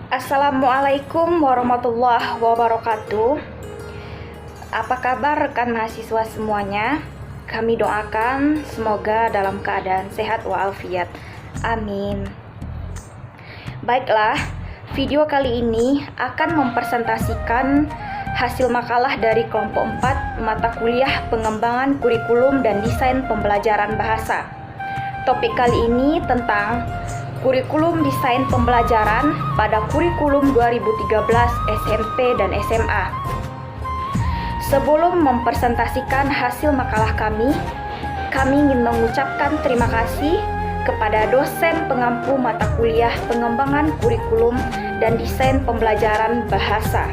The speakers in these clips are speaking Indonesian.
Assalamualaikum warahmatullahi wabarakatuh. Apa kabar rekan mahasiswa semuanya? Kami doakan semoga dalam keadaan sehat walafiat. Amin. Baiklah, video kali ini akan mempresentasikan hasil makalah dari kelompok 4 mata kuliah pengembangan kurikulum dan desain pembelajaran bahasa. Topik kali ini tentang kurikulum desain pembelajaran pada kurikulum 2013 SMP dan SMA. Sebelum mempresentasikan hasil makalah kami ingin mengucapkan terima kasih kepada dosen pengampu mata kuliah pengembangan kurikulum dan desain pembelajaran bahasa,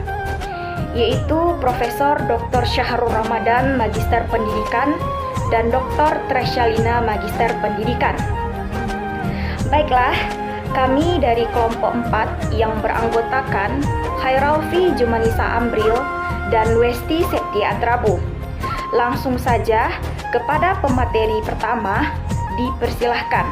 yaitu Profesor Dr. Syahrul Ramadan, Magister Pendidikan, dan Dr. Tresyalina, Magister Pendidikan. Baiklah, kami dari kelompok 4 yang beranggotakan Khairalfi Jumanisa Ambril dan Westi Septia Atrabu. Langsung saja kepada pemateri pertama, dipersilahkan.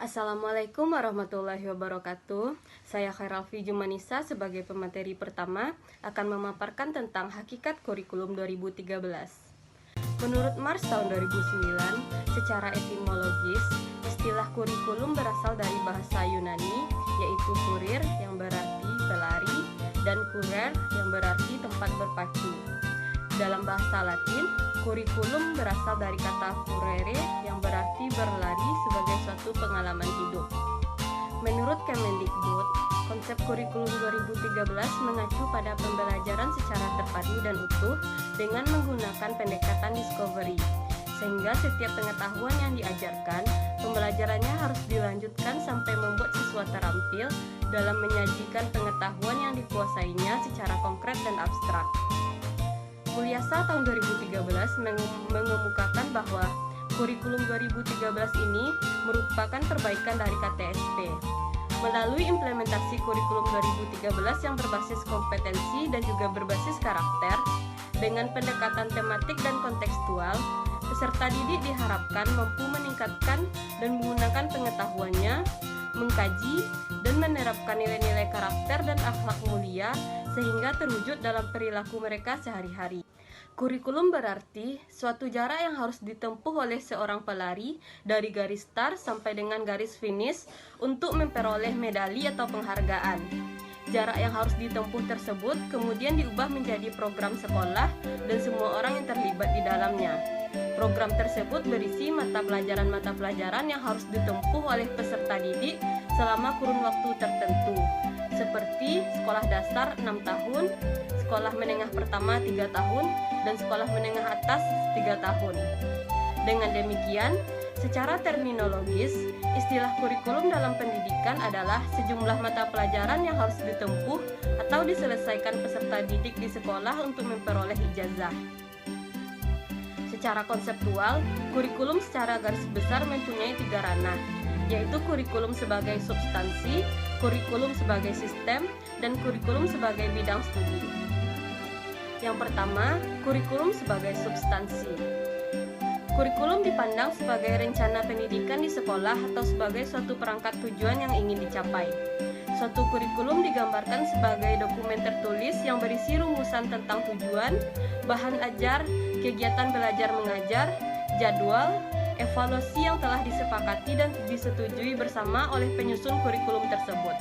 Assalamualaikum warahmatullahi wabarakatuh. Saya Khairalfi Jumanisa sebagai pemateri pertama akan memaparkan tentang hakikat kurikulum 2013. Menurut Mars tahun 2009, secara etimologis, istilah kurikulum berasal dari bahasa Yunani, yaitu kurir yang berarti pelari dan kurer yang berarti tempat berpacu. Dalam bahasa Latin, kurikulum berasal dari kata curere yang berarti berlari sebagai suatu pengalaman hidup. Menurut Kemendikbud, konsep kurikulum 2013 mengacu pada pembelajaran secara terpadu dan utuh dengan menggunakan pendekatan discovery, sehingga setiap pengetahuan yang diajarkan, pembelajarannya harus dilanjutkan sampai membuat siswa terampil dalam menyajikan pengetahuan yang dikuasainya secara konkret dan abstrak. Mulyasa tahun 2013 mengemukakan bahwa kurikulum 2013 ini merupakan perbaikan dari KTSP. Melalui implementasi kurikulum 2013 yang berbasis kompetensi dan juga berbasis karakter, dengan pendekatan tematik dan kontekstual, peserta didik diharapkan mampu meningkatkan dan menggunakan pengetahuannya, mengkaji, dan menerapkan nilai-nilai karakter dan akhlak mulia sehingga terwujud dalam perilaku mereka sehari-hari. Kurikulum berarti suatu jarak yang harus ditempuh oleh seorang pelari dari garis start sampai dengan garis finish untuk memperoleh medali atau penghargaan. Jarak yang harus ditempuh tersebut kemudian diubah menjadi program sekolah dan semua orang yang terlibat di dalamnya. Program tersebut berisi mata pelajaran yang harus ditempuh oleh peserta didik selama kurun waktu tertentu, seperti sekolah dasar 6 tahun, sekolah menengah pertama 3 tahun, dan sekolah menengah atas 3 tahun. Dengan demikian, secara terminologis, istilah kurikulum dalam pendidikan adalah sejumlah mata pelajaran yang harus ditempuh atau diselesaikan peserta didik di sekolah untuk memperoleh ijazah. Secara konseptual, kurikulum secara garis besar mempunyai 3 ranah, yaitu kurikulum sebagai substansi, kurikulum sebagai sistem, dan kurikulum sebagai bidang studi. Yang pertama, kurikulum sebagai substansi. Kurikulum dipandang sebagai rencana pendidikan di sekolah atau sebagai suatu perangkat tujuan yang ingin dicapai. Suatu kurikulum digambarkan sebagai dokumen tertulis yang berisi rumusan tentang tujuan, bahan ajar, kegiatan belajar mengajar, jadwal, evaluasi yang telah disepakati dan disetujui bersama oleh penyusun kurikulum tersebut.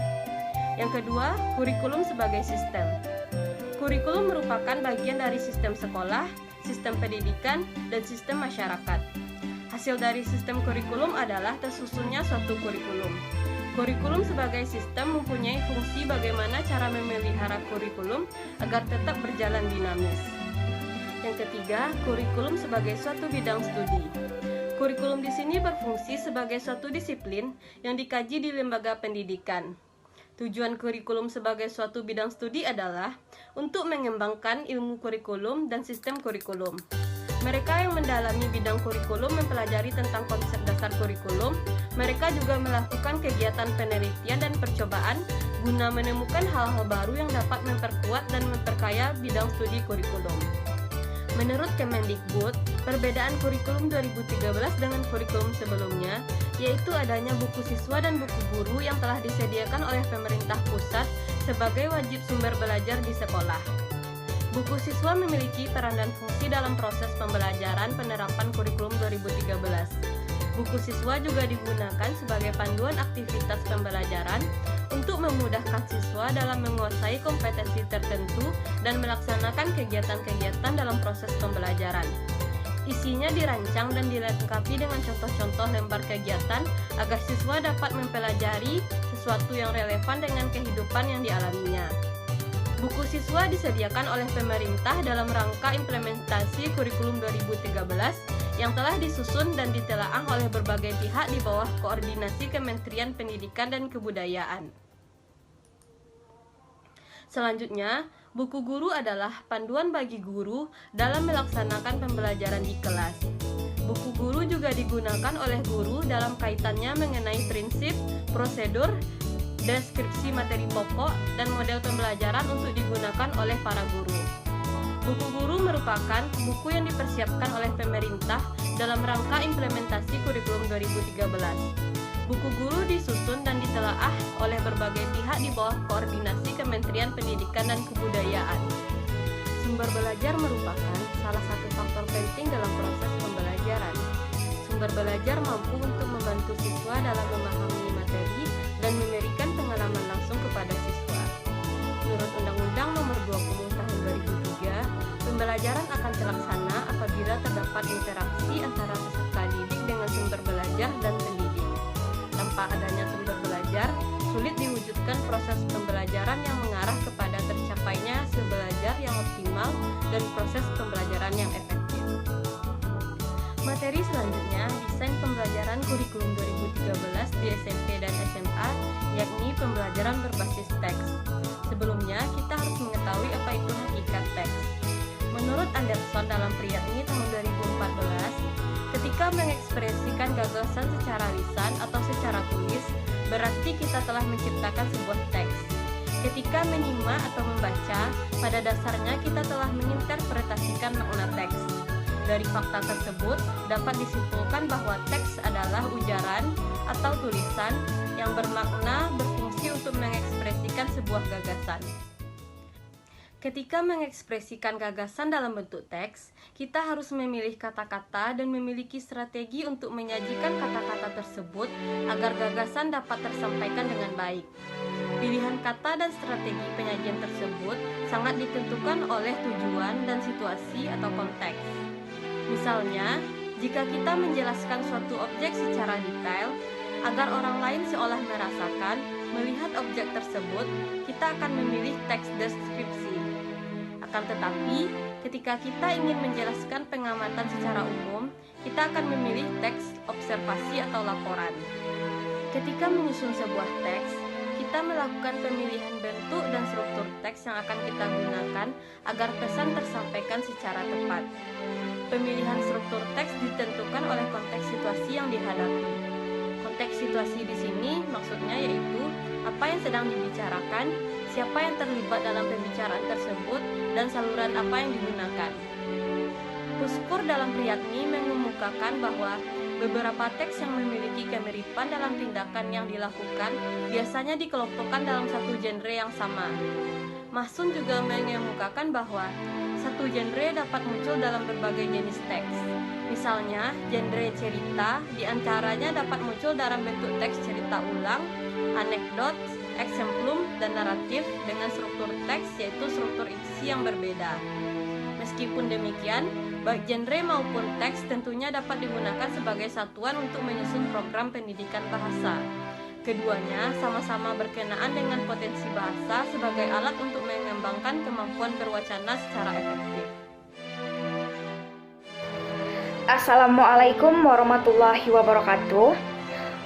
Yang kedua, kurikulum sebagai sistem. Kurikulum merupakan bagian dari sistem sekolah, sistem pendidikan, dan sistem masyarakat. Hasil dari sistem kurikulum adalah tersusunnya suatu kurikulum. Kurikulum sebagai sistem mempunyai fungsi bagaimana cara memelihara kurikulum agar tetap berjalan dinamis. Yang ketiga, kurikulum sebagai suatu bidang studi. Kurikulum di sini berfungsi sebagai suatu disiplin yang dikaji di lembaga pendidikan. Tujuan kurikulum sebagai suatu bidang studi adalah untuk mengembangkan ilmu kurikulum dan sistem kurikulum. Mereka yang mendalami bidang kurikulum mempelajari tentang konsep dasar kurikulum. Mereka juga melakukan kegiatan penelitian dan percobaan guna menemukan hal-hal baru yang dapat memperkuat dan memperkaya bidang studi kurikulum. Menurut Kemendikbud, perbedaan kurikulum 2013 dengan kurikulum sebelumnya yaitu adanya buku siswa dan buku guru yang telah disediakan oleh pemerintah pusat sebagai wajib sumber belajar di sekolah. Buku siswa memiliki peran dan fungsi dalam proses pembelajaran penerapan kurikulum 2013. Buku siswa juga digunakan sebagai panduan aktivitas pembelajaran untuk memudahkan siswa dalam menguasai kompetensi tertentu dan melaksanakan kegiatan-kegiatan dalam proses pembelajaran. Isinya dirancang dan dilengkapi dengan contoh-contoh lembar kegiatan agar siswa dapat mempelajari sesuatu yang relevan dengan kehidupan yang dialaminya. Buku siswa disediakan oleh pemerintah dalam rangka implementasi kurikulum 2013 yang telah disusun dan ditelaah oleh berbagai pihak di bawah koordinasi Kementerian Pendidikan dan Kebudayaan. Selanjutnya, buku guru adalah panduan bagi guru dalam melaksanakan pembelajaran di kelas. Buku guru juga digunakan oleh guru dalam kaitannya mengenai prinsip, prosedur, deskripsi materi pokok, dan model pembelajaran untuk digunakan oleh para guru. Buku guru merupakan buku yang dipersiapkan oleh pemerintah dalam rangka implementasi kurikulum 2013. Buku guru disusun dan ditelaah oleh berbagai pihak di bawah koordinasi Kementerian Pendidikan dan Kebudayaan. Sumber belajar merupakan salah satu faktor penting dalam proses pembelajaran. Sumber belajar mampu untuk membantu siswa dalam memahami materi dan memberikan pengalaman langsung kepada siswa. Menurut Undang-Undang Nomor 20 Tahun 2003, pembelajaran akan terlaksana apabila terdapat interaksi antara peserta didik dengan sumber belajar dan pendidik. Tanpa adanya sumber belajar, sulit diwujudkan proses pembelajaran yang mengarah kepada tercapainya hasil belajar yang optimal dan proses pembelajaran yang efektif. Materi selanjutnya, desain pembelajaran kurikulum 2013 di SMP dan SMA, yakni pembelajaran berbasis teks. Sebelumnya, kita harus mengetahui apa itu hakikat teks. Menurut Anderson dalam Priyatni tahun 2014, ketika mengekspresikan gagasan secara lisan atau secara tulis, berarti kita telah menciptakan sebuah teks. Ketika menyimak atau membaca, pada dasarnya kita telah menginterpretasikan makna teks. Dari fakta tersebut, dapat disimpulkan bahwa teks adalah ujaran atau tulisan yang bermakna berfungsi untuk mengekspresikan sebuah gagasan. Ketika mengekspresikan gagasan dalam bentuk teks, kita harus memilih kata-kata dan memiliki strategi untuk menyajikan kata-kata tersebut agar gagasan dapat tersampaikan dengan baik. Pilihan kata dan strategi penyajian tersebut sangat ditentukan oleh tujuan dan situasi atau konteks. Misalnya, jika kita menjelaskan suatu objek secara detail, agar orang lain seolah merasakan, melihat objek tersebut, kita akan memilih teks deskripsi. Akan tetapi, ketika kita ingin menjelaskan pengamatan secara umum, kita akan memilih teks observasi atau laporan. Ketika menyusun sebuah teks, kita melakukan pemilihan bentuk dan struktur teks yang akan kita gunakan agar pesan tersampaikan secara tepat. Pemilihan struktur teks ditentukan oleh konteks situasi yang dihadapi. Konteks situasi di sini maksudnya yaitu apa yang sedang dibicarakan, siapa yang terlibat dalam pembicaraan tersebut, dan saluran apa yang digunakan. Puskur dalam Priyatni mengemukakan bahwa beberapa teks yang memiliki kemiripan dalam tindakan yang dilakukan biasanya dikelompokkan dalam satu genre yang sama. Mahsun juga mengemukakan bahwa satu genre dapat muncul dalam berbagai jenis teks. Misalnya, genre cerita diantaranya dapat muncul dalam bentuk teks cerita ulang, anekdot, eksemplum, dan naratif dengan struktur teks yaitu struktur isi yang berbeda. Meskipun demikian, baik genre maupun teks tentunya dapat digunakan sebagai satuan untuk menyusun program pendidikan bahasa. Keduanya sama-sama berkenaan dengan potensi bahasa sebagai alat untuk mengembangkan kemampuan berwacana secara efektif. Assalamualaikum warahmatullahi wabarakatuh.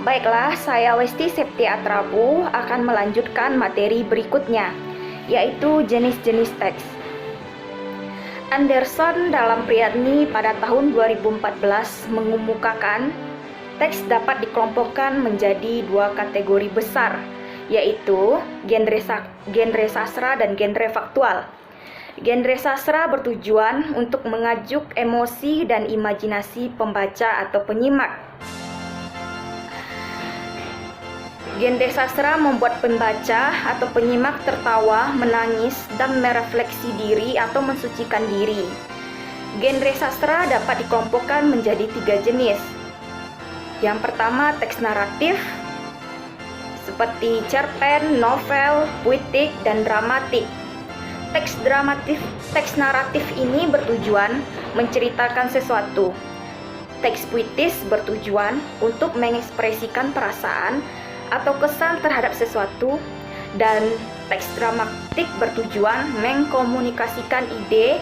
Baiklah, saya Westi Septia Atrabu akan melanjutkan materi berikutnya, yaitu jenis-jenis teks. Anderson dalam Priyatni pada tahun 2014 mengemukakan teks dapat dikelompokkan menjadi dua kategori besar, yaitu genre sastra dan genre faktual. Genre sastra bertujuan untuk mengajuk emosi dan imajinasi pembaca atau penyimak. Genre sastra membuat pembaca atau penyimak tertawa, menangis, dan merefleksi diri atau mensucikan diri. Genre sastra dapat dikelompokkan menjadi 3 jenis. Yang pertama, teks naratif, seperti cerpen, novel, puitik, dan dramatik. Teks naratif ini bertujuan menceritakan sesuatu. Teks puitis bertujuan untuk mengekspresikan perasaan atau kesan terhadap sesuatu, dan teks dramatik bertujuan mengkomunikasikan ide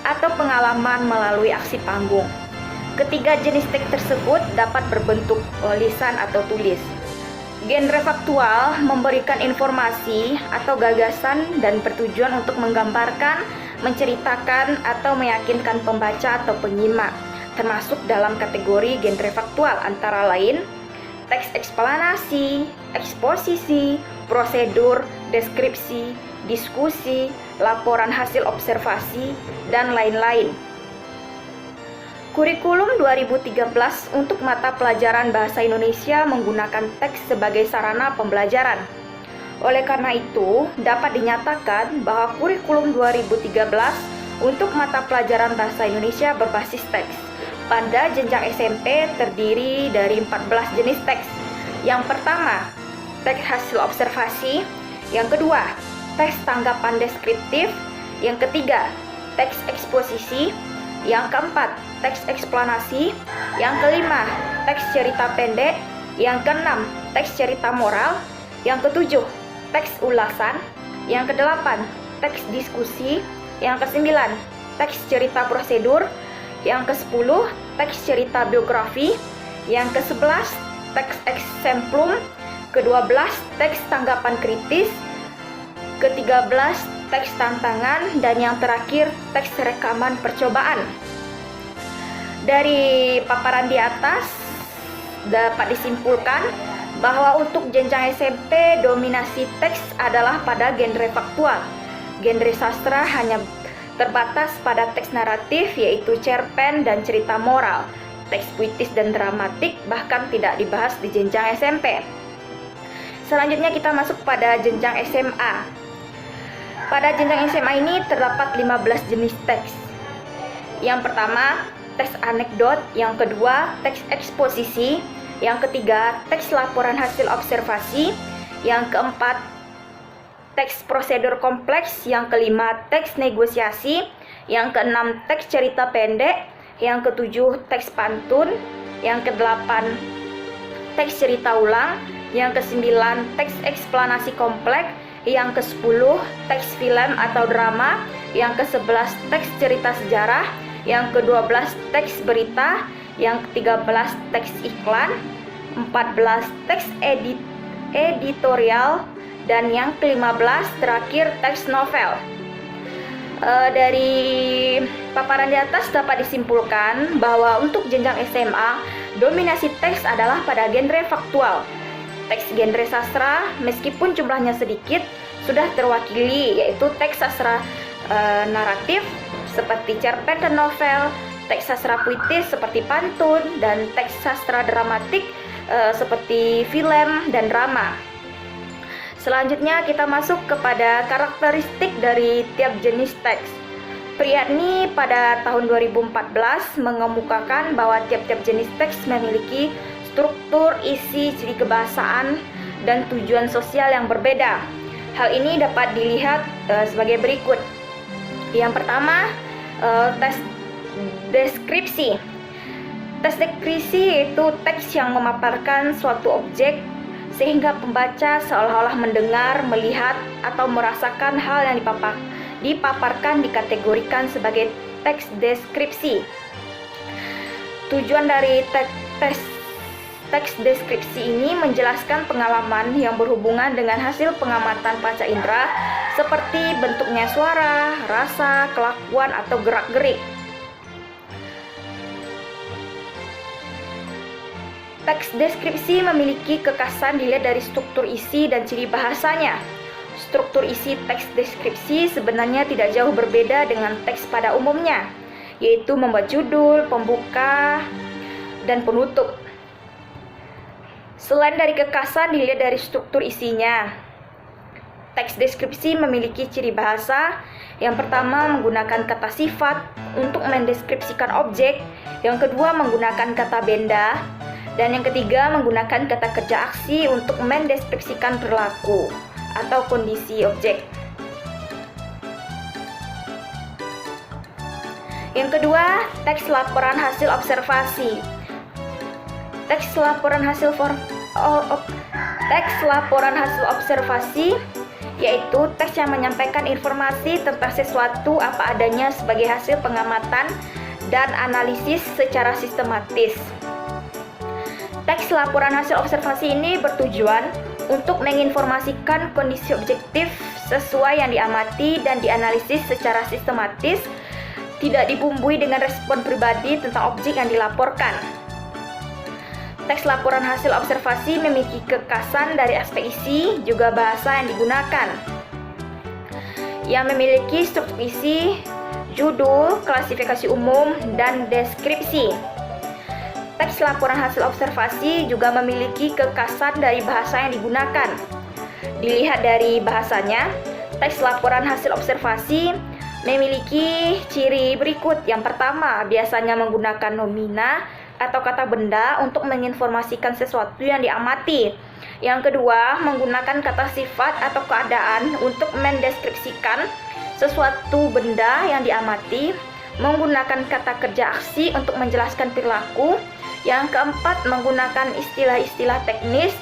atau pengalaman melalui aksi panggung. Ketiga jenis teks tersebut dapat berbentuk lisan atau tulis. Genre faktual memberikan informasi atau gagasan dan bertujuan untuk menggambarkan, menceritakan, atau meyakinkan pembaca atau penyimak, termasuk dalam kategori genre faktual antara lain teks eksplanasi, eksposisi, prosedur, deskripsi, diskusi, laporan hasil observasi, dan lain-lain. Kurikulum 2013 untuk mata pelajaran Bahasa Indonesia menggunakan teks sebagai sarana pembelajaran. Oleh karena itu, dapat dinyatakan bahwa kurikulum 2013 untuk mata pelajaran Bahasa Indonesia berbasis teks. Pada jenjang SMP terdiri dari 14 jenis teks. Yang pertama, teks hasil observasi. Yang kedua, teks tanggapan deskriptif. Yang ketiga, teks eksposisi. Yang keempat, teks eksplanasi. Yang kelima, teks cerita pendek. Yang keenam, teks cerita moral. Yang ketujuh, teks ulasan. Yang kedelapan, teks diskusi. Yang kesembilan, teks cerita prosedur. Yang ke-10, teks cerita biografi. Yang ke-11, teks eksemplum. Ke-12, teks tanggapan kritis. Ke-13, teks tantangan. Dan yang terakhir, teks rekaman percobaan. Dari paparan di atas dapat disimpulkan bahwa untuk jenjang SMP dominasi teks adalah pada genre faktual. Genre sastra hanya terbatas pada teks naratif, yaitu cerpen dan cerita moral. Teks puitis dan dramatik bahkan tidak dibahas di jenjang SMP. Selanjutnya kita masuk pada jenjang SMA. Pada jenjang SMA ini terdapat 15 jenis teks. Yang pertama, teks anekdot. Yang kedua, teks eksposisi. Yang ketiga, teks laporan hasil observasi. Yang keempat, teks prosedur kompleks. Yang kelima, teks negosiasi. Yang keenam, teks cerita pendek. Yang ketujuh, teks pantun. Yang kedelapan, teks cerita ulang. Yang kesembilan, teks eksplanasi kompleks. Yang ke-10, teks film atau drama. Yang ke-11, teks cerita sejarah. Yang ke-12, teks berita. Yang ke-13, teks iklan. 14, teks editorial. Dan yang ke-15 terakhir teks novel. Dari paparan di atas dapat disimpulkan bahwa untuk jenjang SMA, dominasi teks adalah pada genre faktual. Teks genre sastra meskipun jumlahnya sedikit sudah terwakili, yaitu teks sastra naratif seperti cerpen dan novel, teks sastra puitis seperti pantun, dan teks sastra dramatik seperti film dan drama. Selanjutnya kita masuk kepada karakteristik dari tiap jenis teks. Priyatni pada tahun 2014 mengemukakan bahwa tiap-tiap jenis teks memiliki struktur, isi, ciri kebahasaan, dan tujuan sosial yang berbeda. Hal ini dapat dilihat sebagai berikut. Yang pertama, teks deskripsi. Teks deskripsi yaitu teks yang memaparkan suatu objek sehingga pembaca seolah-olah mendengar, melihat, atau merasakan hal yang dipaparkan dikategorikan sebagai teks deskripsi. Tujuan dari teks deskripsi ini menjelaskan pengalaman yang berhubungan dengan hasil pengamatan panca indera seperti bentuknya suara, rasa, kelakuan, atau gerak-gerik. Teks deskripsi memiliki kekhasan dilihat dari struktur isi dan ciri bahasanya. struktur isi teks deskripsi sebenarnya tidak jauh berbeda dengan teks pada umumnya, yaitu membuat judul, pembuka, dan penutup. Selain dari kekasan dilihat dari struktur isinya. Teks deskripsi memiliki ciri bahasa. Yang pertama menggunakan kata sifat untuk mendeskripsikan objek, yang kedua menggunakan kata benda, dan yang ketiga menggunakan kata kerja aksi untuk mendeskripsikan perilaku atau kondisi objek. Yang kedua, teks laporan hasil observasi. Teks laporan hasil observasi yaitu teks yang menyampaikan informasi tentang sesuatu apa adanya sebagai hasil pengamatan dan analisis secara sistematis. Teks laporan hasil observasi ini bertujuan untuk menginformasikan kondisi objektif sesuai yang diamati dan dianalisis secara sistematis, tidak dibumbui dengan respon pribadi tentang objek yang dilaporkan. Teks laporan hasil observasi memiliki kekasan dari aspek isi juga bahasa yang digunakan, yang memiliki struktur isi, judul, klasifikasi umum, dan deskripsi. Teks laporan hasil observasi juga memiliki kekasan dari bahasa yang digunakan. Dilihat dari bahasanya, teks laporan hasil observasi memiliki ciri berikut. Yang pertama, biasanya menggunakan nomina atau kata benda untuk menginformasikan sesuatu yang diamati. Yang kedua, menggunakan kata sifat atau keadaan untuk mendeskripsikan sesuatu benda yang diamati, menggunakan kata kerja aksi untuk menjelaskan perilaku. Yang keempat, menggunakan istilah-istilah teknis,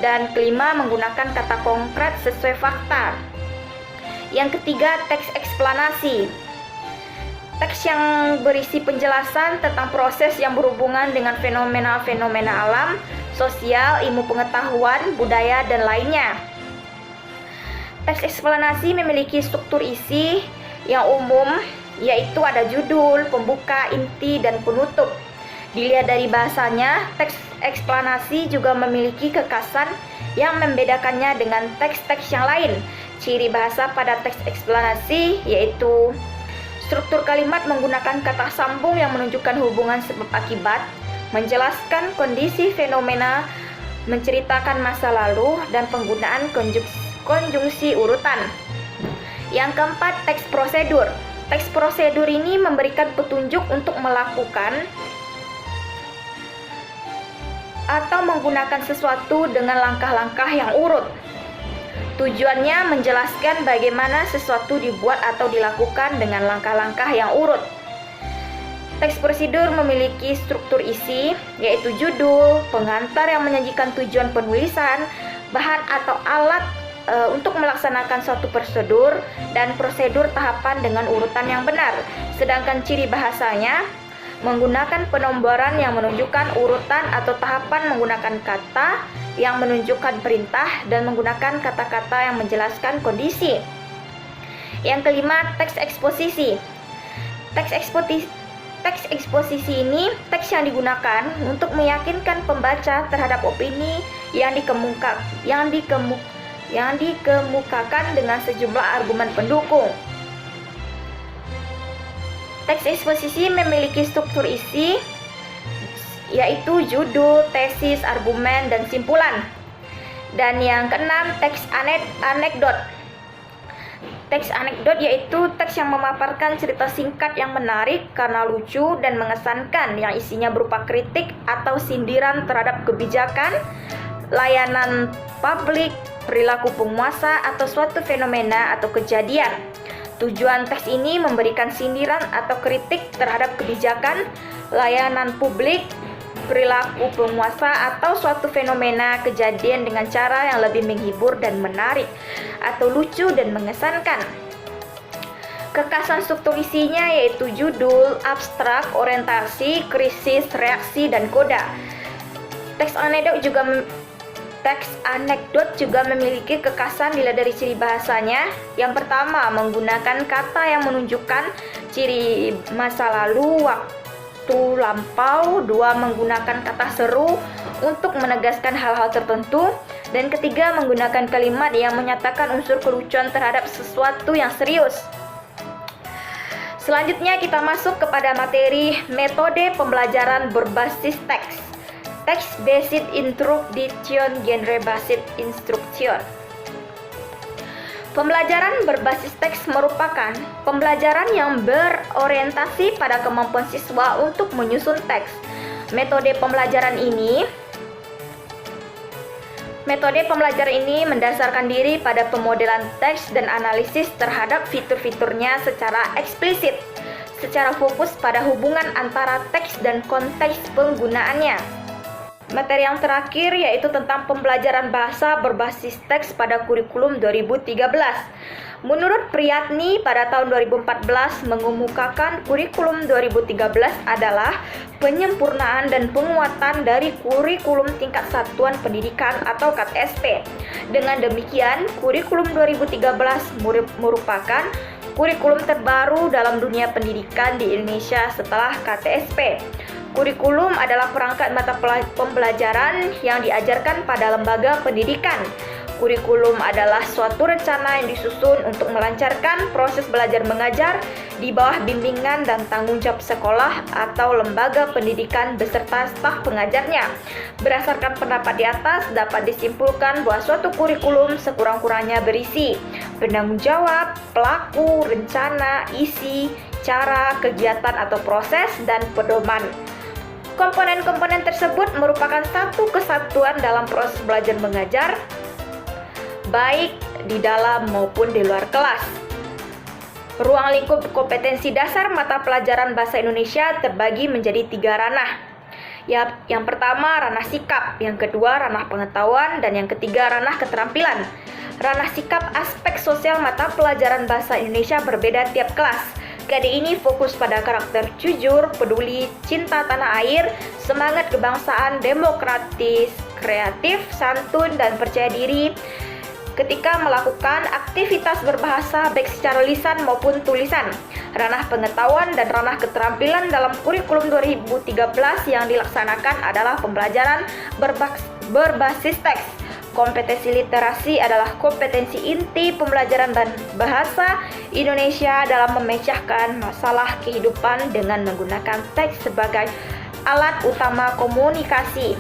dan kelima, menggunakan kata konkret sesuai fakta. Yang ketiga, teks eksplanasi. Teks yang berisi penjelasan tentang proses yang berhubungan dengan fenomena-fenomena alam, sosial, ilmu pengetahuan, budaya, dan lainnya. Teks eksplanasi memiliki struktur isi yang umum, yaitu ada judul, pembuka, inti, dan penutup. Dilihat dari bahasanya, teks eksplanasi juga memiliki kekasan yang membedakannya dengan teks-teks yang lain. Ciri bahasa pada teks eksplanasi yaitu struktur kalimat menggunakan kata sambung yang menunjukkan hubungan sebab akibat, menjelaskan kondisi fenomena, menceritakan masa lalu, dan penggunaan konjungsi urutan. Yang keempat, teks prosedur. Teks prosedur ini memberikan petunjuk untuk melakukan atau menggunakan sesuatu dengan langkah-langkah yang urut. Tujuannya menjelaskan bagaimana sesuatu dibuat atau dilakukan dengan langkah-langkah yang urut. Teks prosedur memiliki struktur isi, yaitu judul, pengantar yang menyajikan tujuan penulisan, bahan atau alat untuk melaksanakan suatu prosedur, dan prosedur tahapan dengan urutan yang benar. Sedangkan ciri bahasanya menggunakan penomboran yang menunjukkan urutan atau tahapan, menggunakan kata yang menunjukkan perintah, dan menggunakan kata-kata yang menjelaskan kondisi. Yang kelima, teks eksposisi. Teks eksposisi ini teks yang digunakan untuk meyakinkan pembaca terhadap opini yang dikemukakan dengan sejumlah argumen pendukung. Teks eksposisi memiliki struktur isi, yaitu judul, tesis, argumen, dan simpulan. Dan yang keenam, teks anekdot. Teks anekdot yaitu teks yang memaparkan cerita singkat yang menarik karena lucu dan mengesankan, yang isinya berupa kritik atau sindiran terhadap kebijakan, layanan publik, perilaku penguasa, atau suatu fenomena atau kejadian. Tujuan teks ini memberikan sindiran atau kritik terhadap kebijakan, layanan publik, perilaku penguasa, atau suatu fenomena kejadian dengan cara yang lebih menghibur dan menarik atau lucu dan mengesankan. Kekasan struktur isinya yaitu judul, abstrak, orientasi, krisis, reaksi, dan koda. Teks anekdot juga memiliki kekasan dilihat dari ciri bahasanya. Yang pertama, menggunakan kata yang menunjukkan ciri masa lalu, waktu lampau. Dua, menggunakan kata seru untuk menegaskan hal-hal tertentu. Dan ketiga, menggunakan kalimat yang menyatakan unsur kelucuan terhadap sesuatu yang serius. Selanjutnya kita masuk kepada materi metode pembelajaran berbasis teks. Text-based instruction, genre-based instruction. Pembelajaran berbasis teks merupakan pembelajaran yang berorientasi pada kemampuan siswa untuk menyusun teks. Metode pembelajaran ini mendasarkan diri pada pemodelan teks dan analisis terhadap fitur-fiturnya secara eksplisit, secara fokus pada hubungan antara teks dan konteks penggunaannya. Materi yang terakhir yaitu tentang pembelajaran bahasa berbasis teks pada kurikulum 2013. Menurut Priyatni, pada tahun 2014 mengemukakan kurikulum 2013 adalah penyempurnaan dan penguatan dari kurikulum tingkat satuan pendidikan atau KTSP. Dengan demikian, kurikulum 2013 merupakan kurikulum terbaru dalam dunia pendidikan di Indonesia setelah KTSP. Kurikulum adalah perangkat mata pembelajaran yang diajarkan pada lembaga pendidikan. Kurikulum adalah suatu rencana yang disusun untuk melancarkan proses belajar mengajar di bawah bimbingan dan tanggung jawab sekolah atau lembaga pendidikan beserta staf pengajarnya. Berdasarkan pendapat di atas, dapat disimpulkan bahwa suatu kurikulum sekurang-kurangnya berisi penanggung jawab, pelaku, rencana, isi, cara, kegiatan atau proses, dan pedoman. Komponen-komponen tersebut merupakan satu kesatuan dalam proses belajar mengajar, baik di dalam maupun di luar kelas. Ruang lingkup kompetensi dasar mata pelajaran bahasa Indonesia terbagi menjadi 3 ranah. Yang pertama ranah sikap, yang kedua ranah pengetahuan, dan yang ketiga ranah keterampilan. Ranah sikap aspek sosial mata pelajaran bahasa Indonesia berbeda tiap kelas. KD ini fokus pada karakter jujur, peduli, cinta tanah air, semangat kebangsaan, demokratis, kreatif, santun, dan percaya diri ketika melakukan aktivitas berbahasa baik secara lisan maupun tulisan. Ranah pengetahuan dan ranah keterampilan dalam kurikulum 2013 yang dilaksanakan adalah pembelajaran berbasis teks. Kompetensi literasi adalah kompetensi inti pembelajaran dan bahasa Indonesia dalam memecahkan masalah kehidupan dengan menggunakan teks sebagai alat utama komunikasi.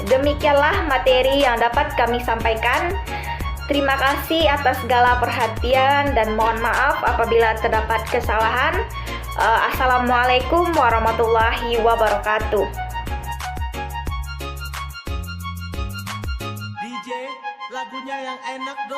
Demikianlah materi yang dapat kami sampaikan. Terima kasih atas segala perhatian dan mohon maaf apabila terdapat kesalahan. Assalamualaikum warahmatullahi wabarakatuh. DJ, lagunya yang enak dong.